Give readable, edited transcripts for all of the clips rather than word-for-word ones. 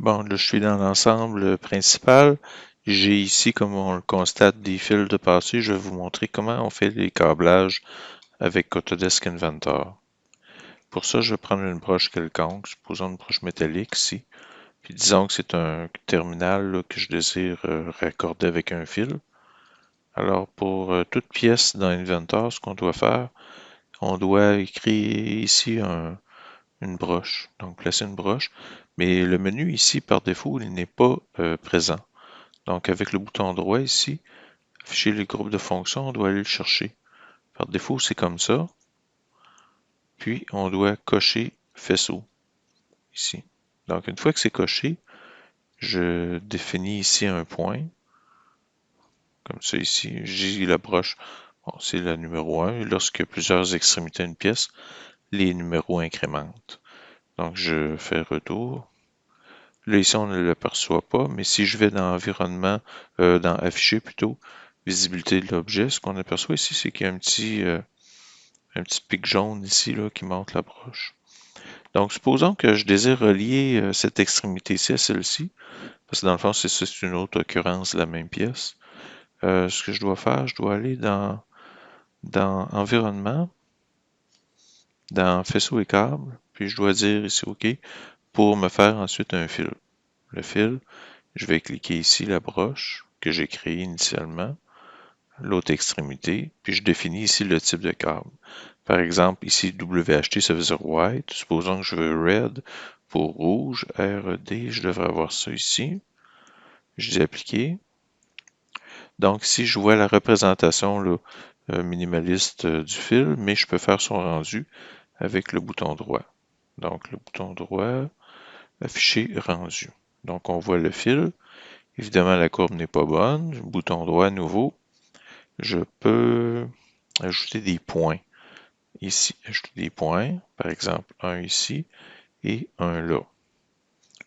Bon, là, je suis dans l'ensemble principal. J'ai ici, comme on le constate, des fils de passé. Je vais vous montrer comment on fait les câblages avec Autodesk Inventor. Pour ça, je vais prendre une broche quelconque, supposons une broche métallique ici. Puis disons que c'est un terminal là, que je désire raccorder avec un fil. Alors, pour toute pièce dans Inventor, ce qu'on doit faire, on doit écrire ici une broche. Donc, placer une broche. Mais le menu ici, par défaut, il n'est pas présent. Donc, avec le bouton droit ici, afficher les groupes de fonctions, on doit aller le chercher. Par défaut, c'est comme ça. Puis, on doit cocher faisceau ici. Donc, une fois que c'est coché, je définis ici un point, comme ça ici. J'ai la broche, bon, c'est la numéro 1. Lorsqu'il y a plusieurs extrémités à une pièce, les numéros incrémentent. Donc, je fais retour. Là, ici, on ne l'aperçoit pas, mais si je vais dans environnement, dans afficher plutôt, visibilité de l'objet, ce qu'on aperçoit ici, c'est qu'il y a un petit pic jaune ici là, qui montre la broche. Donc, supposons que je désire relier cette extrémité-ci à celle-ci, parce que dans le fond, c'est une autre occurrence de la même pièce. Ce que je dois faire, je dois aller dans environnement, dans faisceau et câble, puis je dois dire ici OK pour me faire ensuite un fil. Le fil, je vais cliquer ici la broche que j'ai créée initialement, l'autre extrémité, puis je définis ici le type de câble. Par exemple, ici WHT, ça veut dire white. Supposons que je veux red pour rouge, RED, je devrais avoir ça ici. Je dis appliquer. Donc ici, je vois la représentation là, minimaliste du fil, mais je peux faire son rendu avec le bouton droit. Donc le bouton droit, afficher rendu. Donc on voit le fil. Évidemment, la courbe n'est pas bonne. Bouton droit à nouveau. Je peux ajouter des points. Ici, ajouter des points. Par exemple, un ici et un là.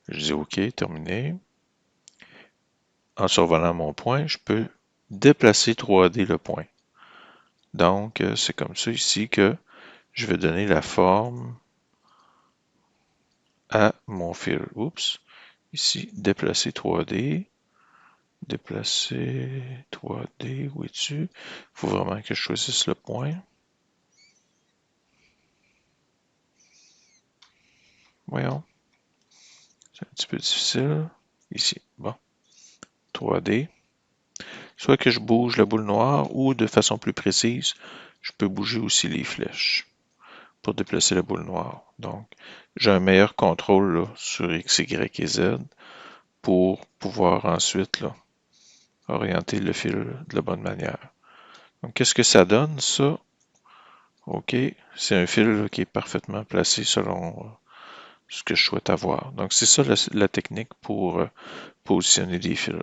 Je dis OK, terminé. En survolant mon point, je peux déplacer 3D le point. Donc, c'est comme ça ici que je vais donner la forme à mon fil. Oups. Ici, déplacer 3D. Déplacer 3D, où es-tu? Il faut vraiment que je choisisse le point. Voyons, c'est un petit peu difficile. Ici, bon, 3D. Soit que je bouge la boule noire ou de façon plus précise, je peux bouger aussi les flèches pour déplacer la boule noire. Donc, j'ai un meilleur contrôle là, sur X, Y et Z pour pouvoir ensuite là, orienter le fil de la bonne manière. Donc, qu'est-ce que ça donne, ça? OK, c'est un fil là, qui est parfaitement placé selon ce que je souhaite avoir. Donc, c'est ça la technique pour positionner des fils.